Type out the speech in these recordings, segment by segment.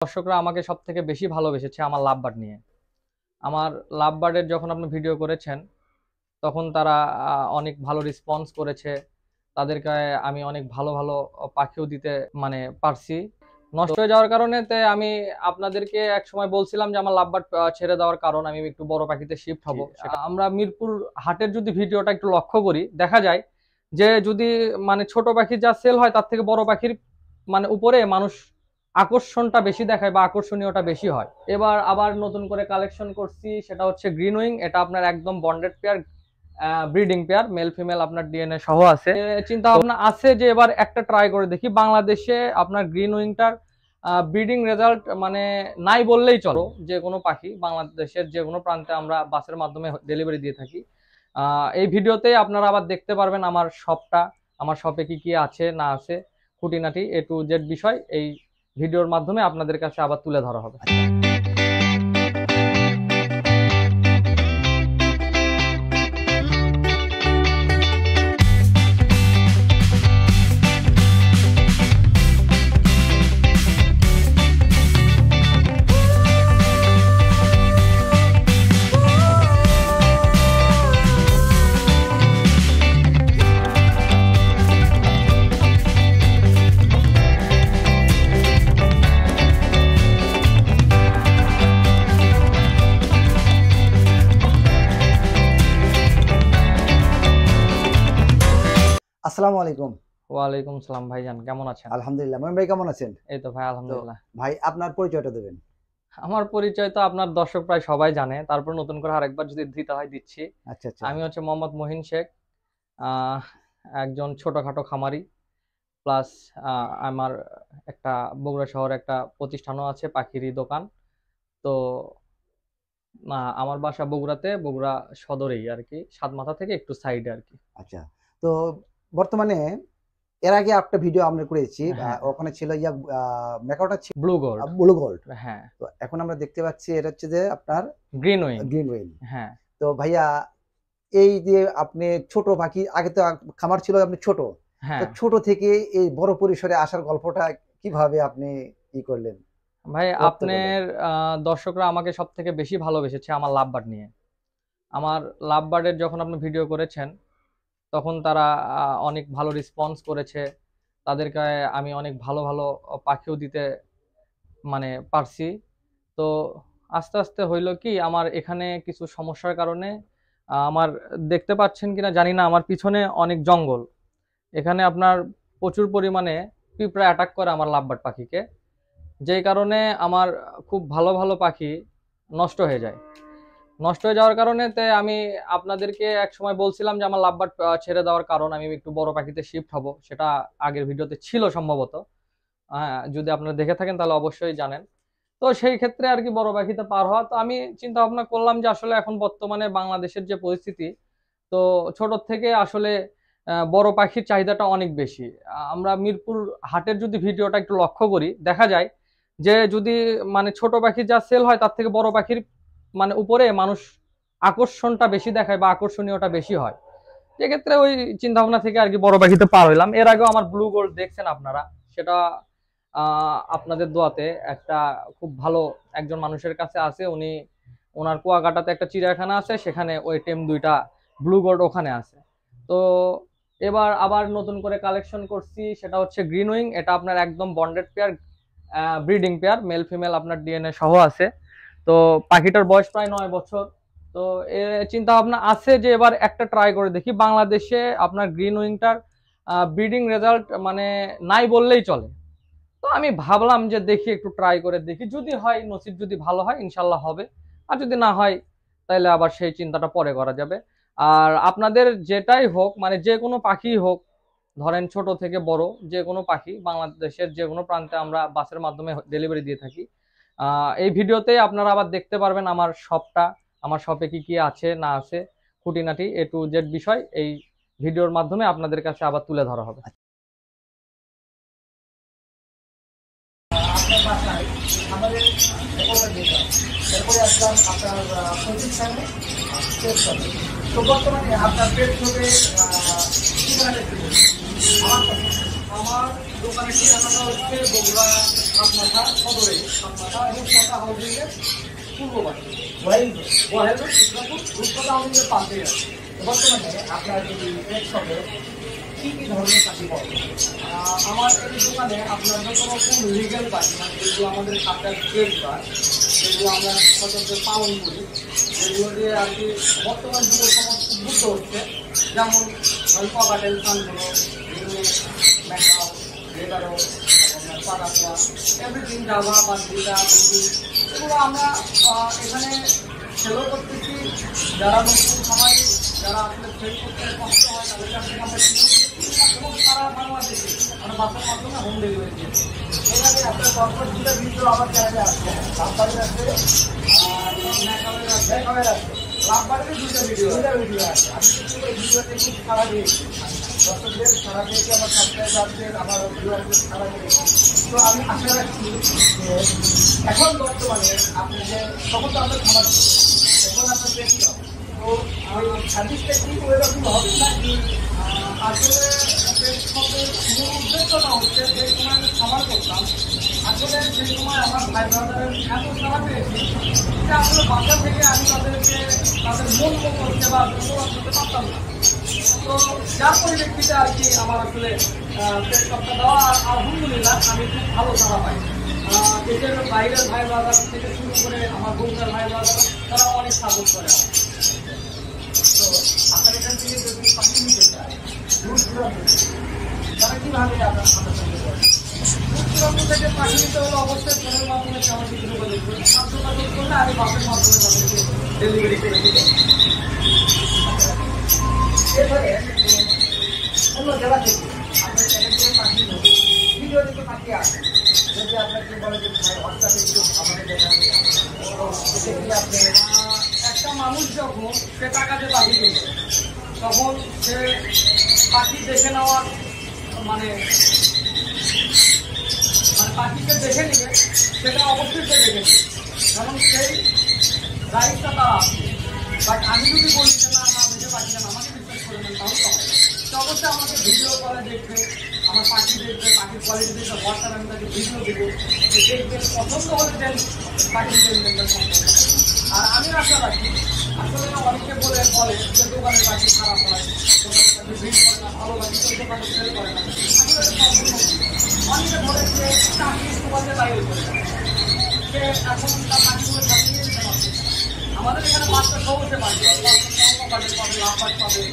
দর্শকরা আমাকে সবথেকে বেশি ভালোবেসেছে আমার লাভ বার্ড নিয়ে। আমার লাভ বার্ডের যখন আপনি ভিডিও করেছেন তখন তারা অনেক ভালো রেসপন্স করেছে। তাদেরকে আমি অনেক ভালো ভালো পাখিও দিতে পারছি। নষ্ট হয়ে যাওয়ার কারণে আমি আপনাদেরকে এক সময় বলছিলাম যে আমার লাভ বার্ড ছেড়ে দেওয়ার কারণ আমি একটু বড় পাখিতে শিফট হব। আমরা মিরপুর হাটের যদি ভিডিওটা একটু লক্ষ্য করি দেখা যায় যে যদি ছোট পাখি যা সেল হয় তার থেকে বড় পাখির উপরে মানুষ আকর্ষণটা বেশি দেখায় বা আকর্ষণীয়টা বেশি হয়। এবার আবার নতুন করে কালেকশন করছি, সেটা হচ্ছে গ্রিন উইং। এটা আপনার একদম bonded pair, breeding pair, male female আপনার ডিএনএ সহ আছে। চিন্তা ভাবনা আছে যে এবার একটা ট্রাই করে দেখি। বাংলাদেশে আপনার গ্রিন উইংটার ব্রিডিং রেজাল্ট নাই বললেই চলো। যে কোনো পাখি বাংলাদেশের যে কোনো প্রান্তে আমরা বাসের মাধ্যমে ডেলিভারি দিয়ে থাকি। এই ভিডিওতে আপনারা আবার দেখতে পারবেন আমার শপটা, আমার শপে কি কি আছে না আছে, খুঁটিনাটি A to Z বিষয় এই ভিডিওর মাধ্যমে আপনাদের কাছে আবার তুলে ধরা হবে। আসসালামু আলাইকুম। ওয়ালাইকুম সালাম ভাইজান, কেমন আছেন? আলহামদুলিল্লাহ। মহিম ভাই কেমন আছেন? এই তো ভাই আলহামদুলিল্লাহ। ভাই আপনার পরিচয়টা দেবেন। আমার পরিচয় তো আপনার দর্শক প্রায় সবাই জানে, তারপর নতুন করে আরেকবার যদি দিতে হয় দিচ্ছি। আচ্ছা আচ্ছা। আমি হচ্ছে মোহাম্মদ মহিন শেখ, একজন ছোটখাটো খামারি, প্লাস আমার একটা বগুড়া শহরে একটা প্রতিষ্ঠানও আছে, পাখিরই দোকান। তো আমার বাসা বগুড়াতে, বগুড়া সদরেই আর কি, সাতমাথা থেকে একটু সাইডে আর কি। আচ্ছা, তো বর্তমানে এর আগে একটা ভিডিও আমরা করেছি, ওখানে ছিল মেকাওটা ছিল ব্লু গোল্ড। ব্লু গোল্ড, হ্যাঁ। তো এখন আমরা দেখতে পাচ্ছি এটা হচ্ছে যে আপনার গ্রিন উইং। গ্রিন উইং, হ্যাঁ। তো ভাইয়া এই যে আপনি ছোট পাখি, আগে তো খামার ছিল আপনি ছোট, তো ছোট থেকে এই বড় পরিসরে আসার গল্পটা কিভাবে আপনি ই করলেন? ভাই আপনার দর্শকরা আমাকে সবথেকে বেশি ভালোবেসেছে আমার লাভ বার্ড নিয়ে। আমার লাভ বার্ডের যখন আপনি ভিডিও করেছেন তখন তারা অনেক ভালো রেসপন্স করেছে। তাদেরকে আমি অনেক ভালো ভালো পাখিও দিতে পারছি। তো আস্তে আস্তে হইলো কি, আমার এখানে কিছু সমস্যার কারণে আমার দেখতে পাচ্ছেন কিনা জানি না, আমার পিছনে অনেক জঙ্গল। এখানে আপনার প্রচুর পরিমাণে পিঁপড়া অ্যাটাক করে আমার লাভ বার্ড পাখিকে, যেই কারণে আমার খুব ভালো ভালো পাখি নষ্ট হয়ে যায়। নষ্ট হয়ে যাওয়ার কারণে আমি আপনাদেরকে এক সময় বলছিলাম যে আমার লাভ বার্ড ছেড়ে দেওয়ার কারণ আমি একটু বড় পাখিতে শিফট হব। সেটা আগের ভিডিওতে ছিল সম্ভবত, যদি আপনারা দেখে থাকেন তাহলে অবশ্যই জানেন। তো সেই ক্ষেত্রে আর কি বড় পাখিতে পার হওয়া, তো আমি চিন্তা ভাবনা করলাম যে আসলে এখন বর্তমানে বাংলাদেশের যে পরিস্থিতি, তো ছোট থেকে আসলে বড় পাখির চাহিদাটা অনেক বেশি। আমরা মিরপুর হাটের যদি ভিডিওটা একটু লক্ষ্য করি দেখা যায় যে যদি ছোট পাখি যা সেল হয় তার থেকে বড় পাখির উপরে মানুষ আকর্ষণটা বেশি দেখায় বা আকর্ষণীয়টা বেশি হয়। সেক্ষেত্রে ওই চিন্তা ভাবনা থেকে আর কি বড় পাখিতে পার হইলাম। এর আগেও আমার ব্লু গোল্ড দেখছেন আপনারা, সেটা আপনাদের দোয়াতে একটা খুব ভালো একজন মানুষের কাছে আছে, উনি ওনার কুয়াকাটাতে একটা চিড়িয়াখানা আছে, সেখানে ওই টেম দুইটা ব্লু গোল্ড ওখানে আছে। তো এবার আবার নতুন করে কালেকশন করছি, সেটা হচ্ছে গ্রিন উইং। এটা আপনার একদম bonded pair, breeding pair, male female আপনার ডিএনএ সহ আছে। তো পাখিটার বয়স প্রায় 9 বছর। তো চিন্তা ভাবনা আছে যে এবার একটা ট্রাই করে দেখি। বাংলাদেশে আপনার গ্রিন উইংটার ব্রিডিং রেজাল্ট নাই বললেই চলে। তো আমি ভাবলাম যে দেখি একটু ট্রাই করে দেখি, যদি হয় নসিব, যদি ভালো হয় ইনশাল্লাহ হবে, আর যদি না হয় তাহলে আবার সেই চিন্তাটা পরে করা যাবে। আর আপনাদের যেটাই হোক, যে কোনো পাখি হোক, ধরেন ছোট থেকে বড় যে কোনো পাখি বাংলাদেশের যে কোনো প্রান্তে আমরা বাসের মাধ্যমে ডেলিভারি দিয়ে থাকি। এই ভিডিওতে আপনারা আবার দেখতে পারবেন আমার শপটা, আমার শপে কি কি আছে না আছে, খুঁটিনাটি A to Z বিষয় এই ভিডিওর মাধ্যমে আপনাদের কাছে আবার তুলে ধরা হবে। বর্তমানে আপনার পেট হবে আমার দোকানের ঠিকানাটা হচ্ছে বগুড়া হাটমাথা সদরে, হাটমাথা রূপকথা হাউজিংয়ের পূর্ব পাশে, ওয়াহেদ ইসলামপুর রূপকথা হাউজিংয়ের পাশে আছে। বর্তমানে আপনার যদি শপে কি কি ধরনের পাখি পাওয়া যায়? আমার এই দোকানে আপনার যত রকম লিগেল পাখি, মানে যেগুলো আমাদের সরকার ট্রেড পায়, যেগুলো আমরা সচরাচর পালন করি, যেগুলো দিয়ে আর কি বর্তমান যুব সমাজ উদ্বুদ্ধ হচ্ছে, যেমন ককাটেল, সানগুলো, ম্যাকাও, লেবারো, পারাকুয়া, এভরিথিং, জাভা, বান্দিরা, বুবি, এগুলো আমরা এখানে সেলও করতেছি। যারা নতুন খামারি, যারা আসলে সেল করতে কষ্ট হয়, তাদের কাছ থেকে আমরা এবং সারা বাংলাদেশে আমরা বাসের মাধ্যমে হোম ডেলিভারি দিয়েছি। এর আগে আপনার পরপর দুটো ভিডিও আমার চ্যানেলে আসছে, লাভবারের আছে আর ম্যাকাওয়ের আছে। লাভবারের দুটো ভিডিও আছে। আমি কিন্তু ওই ভিডিওতে খুব সারা দিয়েছি, দর্শকদের সারা দিয়েছি, আমার সাবস্ক্রাইবারদের, আমার ভিউয়ারদের সারা দিয়েছি। তো আমি আশা রাখছি যে এখন বর্তমানে আপনি যে তখন তো আপনার খাবার এখন আপনার বেশি হবে, তো ওই সার্ভিসটা কি ওইরকম হবে নাকি? আসলে মূল উদ্দেশ্যটা হচ্ছে যে সময় আমি খাবার করতাম, আসলে যে সময় আমার ভাই ব্রাদারের এত সারা পেয়েছি যে আসলে বাসা থেকে আমি তাদেরকে তাদের মন মতো সেবা ধন্যবাদ করতে পারতাম না। তো যার পরিপ্রেক্ষিতে আর কি আমার আসলে পেট সপ্তাহ দেওয়া, আর আলহামদুলিল্লাহ আমি খুব ভালো সারা পাই। দেশের বাইরের ভাই ব্রাদার থেকে শুরু করে আমার বন্ধুদের ভাই ব্রাদার, তারা অনেক সাপোর্ট করে আমার। তো আপনার এখান থেকে যদি পাখি নিতে চায় দূর দূরান্ত তারা কীভাবে আপনার সঙ্গে করে? দূর থেকে পাখি নিতে হলে অবশ্যই ফোনের মাধ্যমে আমার কিছু যোগাযোগ করুন। যোগাযোগ করলে আমি বাসের মাধ্যমে তাদেরকে ডেলিভারি করে দিই। এরপরে অন্য জেলা থেকে আপনার চ্যানেল থেকে পাখি ভিডিও থেকে পাখি আসে, যদি আপনার কি বলে যে হোয়াটসঅ্যাপে একটু আমাদের দেখাবে, সেক্ষেত্রে আপনি একটা মানুষ যখন সে টাকা দিয়ে পাখি কিনবে, তখন সে পাখি দেখে নেওয়ার মানে পাখিকে দেখে নিবে, সেটা অবশ্যই সে দেখে নেবে, কারণ সেই রাইটটা তার আছে। বাট আমি যদি বলি যে না না দেখে পাখি না, আমাকে বিশ্বাস করে নেন, তাহলে তো অবশ্যই আমাকে ভিডিও করা দেখবে, আমার পাখি দেখবে, পাখির কোয়ালিটি দেখবে, হোয়াটসঅ্যাপ আমি তাকে ভিডিও দেবো, দেখবে, পছন্দ হলে দেন পাখি লেনদেনটা সম্ভব। আর আমি আশা রাখি, আসলে অনেকে বলে যে দোকানের পাখি খারাপ হয়, দোকানের পাখি ভিড় করে না, ভালো লাগে, তো দোকানে সেল করে না, আসলে অনেকে বলে যে চাকরি দোকানে বাইরে করে সে এখন তার পাখিগুলো ছাড়িয়ে দিতে পারছে। আমাদের এখানে বাচ্চা সহজে পাখি হয়, পাবে, লাফাট পাবে,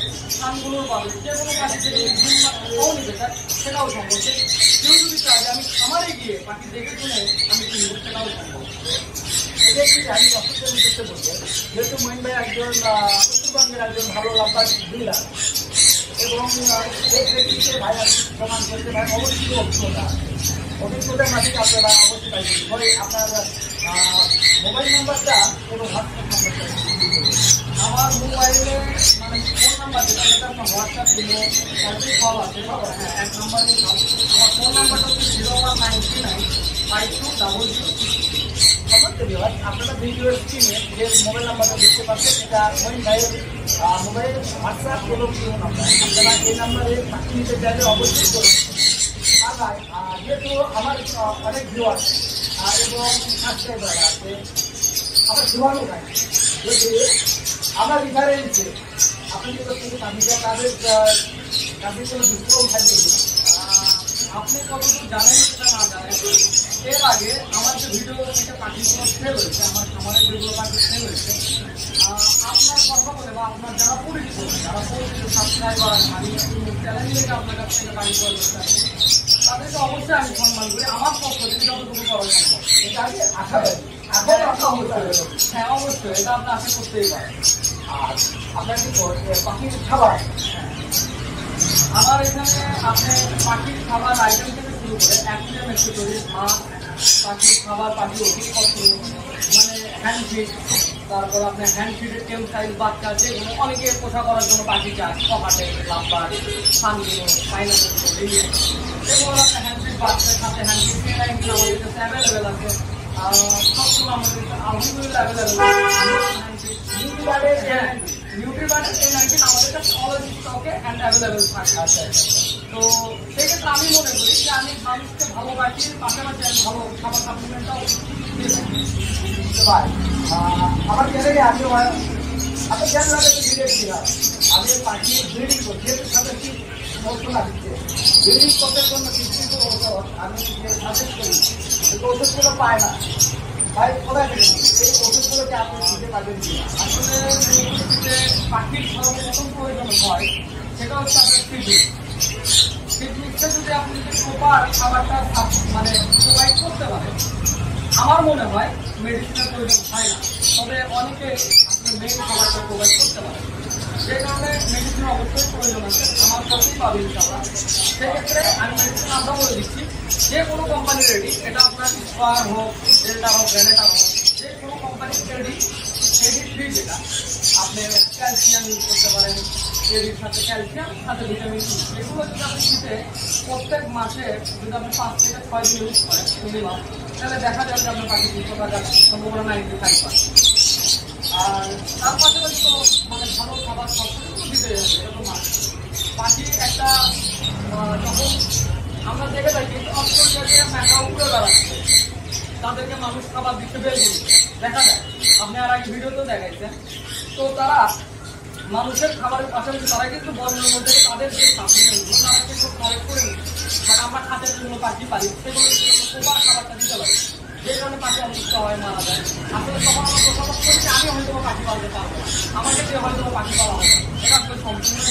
কানগুলোর পাবে, যে কোনো পাখি থেকে সহ নিতে চায় সেটাও সম্ভব। কেউ যদি চায় যে আমি খামারে গিয়ে পাখি দেখে শুনে আমি কিনবো, সেটাও সম্ভব। এক্ষেত্রে আমি দর্শকদের উদ্দেশ্যে বলবো, যেহেতু মহিন ভাই একজন উত্তরবঙ্গের একজন ভালো লাভবান ডিলার, এবং এই প্রেক্ষিতে ভাই প্রমাণ করতে ভাই অবশ্যই অভিজ্ঞতার মাধ্যমে আপনারা অবশ্যই পাইবেন। ফলে আপনার মোবাইল নাম্বারটা এবং হোয়াটসঅ্যাপ নাম্বারটা আমার মোবাইলে মানে ফোন নাম্বার যেটা আপনার হোয়াটসঅ্যাপ কিনবো সব আছে, হ্যাঁ, এক নাম্বারে আমার ফোন নাম্বারটা হচ্ছে 019395200। আপনারা ভিডিও স্ক্রিনে যে মোবাইল নাম্বারটা দেখতে পাচ্ছেন, এটা মহিন ভাইয়ের মোবাইল হোয়াটসঅ্যাপ এবং ইমো নাম্বার। আপনারা এই নাম্বারে পাখি নিতে চাইলে অবশ্যই করবেন। আর ভাই যেহেতু আমার অনেক ভিউয়ার এবং সাবস্ক্রাইবার আছে, আমার জীবনও ভাই যদি আমার রিফারেন্সে আপনি যদি পাখিটা তাদের কোনো ডিসকাউন্ট থাকবে, আপনি কতটুকু জানেন সেটা না জানেন, এর আগে আমার যে ভিডিও থেকে পাখিগুলো সেল হয়েছে, আমার খামারের যেগুলো পাখি সেল হয়েছে, আপনার কথা বলে বা আপনার যারা পরিচিত সাবস্ক্রাইবার, আমি চ্যালেঞ্জ থেকে আপনার কাছ থেকে পাখি ক্রয় করতে আসি, তাদেরকে অবশ্যই আমি সম্মান করি, আমার পক্ষ থেকে যতটুকু করা সম্ভব। এটা আগে আশা করি, হ্যাঁ অবশ্যই, এটা আপনি আশা করতেই পারেন। আর আপনার কি পাখির খাবার আমার এখানে আপনি পাখির খাবার আইটেম থেকে শুরু করে অ্যাকুরিয়াম অ্যাক্সেসরিজ, মাছ, পাখির খাবার, পাখির ওষুধপত্র, মানে হ্যান্ড ফিড, তারপর আপনার হ্যান্ড ফিডের টেম সাইজ বাচ্চা, যেগুলো অনেকে পোষা করার জন্য পাখি চায়, ককাটেল, লাভবার্ড, সানগুলো, পাইনাপেল, লিলিয়াম, এগুলো আপনার হ্যান্ড ফিড বাচ্চার সাথে হ্যান্ড ফিড আমাদের কাছে অ্যাভেলেবেল আছে। সবগুলো আমাদের কাছে আলহামদুলিল্লাহ অ্যাভেলেবেল আছে। নিউট্রিবার্ডের এই 19 আমাদের কাছে অলরেডি স্টকে অ্যান্ড অ্যাভেলেবেল থাকে। তো তো সেক্ষেত্রে আমি মনে করি যে আমি মানুষকে ভালো পাখির পাশাপাশি আমি ভালো খাবার সাপ্লিমেন্টটাও দিয়ে থাকি। আমার চ্যানেলে আমি আপনি জানলাম ভিডিও ছিলাম আমি পাখির ব্রিডিং করছি, যেহেতু সাথে কি মৌসুমা দিচ্ছে ব্রিডিং করতে জন্য কিছু কিছু ঔষধ আমি যে সাজেস্ট করি এই ঔষধগুলো পায় না ভাই, কোথায় থেকে এই ওষুধগুলোকে আপনি দিতে পারবেন কিনা? আসলে যে পাখির সর্বপ্রথম প্রয়োজন হয় সেটা হচ্ছে আপনার ফিডমিক্স। ফিডমিক্সে যদি আপনি যদি প্রপার খাবারটা মানে প্রোভাইড করতে পারেন, আমার মনে হয় মেডিসিনের প্রয়োজন হয় না। তবে অনেকে আপনি মেইন খাবারটা প্রোভাইড করতে পারেন, যে কারণে মেডিসিনের অবশ্যই প্রয়োজন আছে। আমার কাছেই পাবে ইনশাআল্লাহ। সেক্ষেত্রে আমি মেডিসিন আমরা বলে দিচ্ছি, যে কোনো কোম্পানি রেডি, এটা আপনার স্কোয়ার হোক, ডেল্টা হোক, গ্রেনেটা হোক, যে কোনো কোম্পানির রেডি ফ্রি, যেটা আপনি ক্যালসিয়াম ইউজ করতে পারেন, এরির সাথে ক্যালসিয়াম সাথে ভিটামিন সি, এগুলো যদি আপনি শীতে প্রত্যেক মাসে যদি আপনি 5 থেকে 6 দিন ইউজ করেন মিনিমাম, তাহলে দেখা যাবে যে আপনার পাখি সুস্থ থাকার সম্ভাবনা 95%। আর তার পাশাপাশি তো মানে ভালো খাবার সবকিছু দিতে হবে। এরকম পাখি একটা যখন আমরা দেখে থাকি অস্ট্রেলিয়াতে ম্যাকা উড়ে বেড়াচ্ছে, তাদেরকে মানুষ খাবার দিতে বের করছে, দেখা যায় আপনি আর আগে ভিডিওতেও দেখাইছেন। তো তারা মানুষের খাবারের পাশাপাশি তারা কিন্তু বর্ণের মধ্যে তাদের যে সাপ্লিমেন্টগুলো তারা কিন্তু কালেক্ট করে নিচ্ছে। মানে আমরা খাতের জন্য পাখি পারি, সেগুলো প্রপার খাবারটা দিতে পারি, যে কারণে পাখি অসুস্থ হয়, মারা যায়। আসলে তখন আমরা প্রথমত করছি আমি হয়তো পাখি পালতে পারবো না, আমাকে যে হয়তো পাখি পালা হবে, এটা আসলে সম্পূর্ণ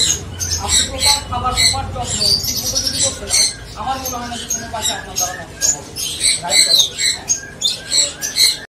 আপনি প্রপার খাবার প্রপার যত্ন ঠিক মতো যদি করতে চান, আমার মনে হয় না যে কোনো পাখি আপনার দ্বারা নষ্ট হবে।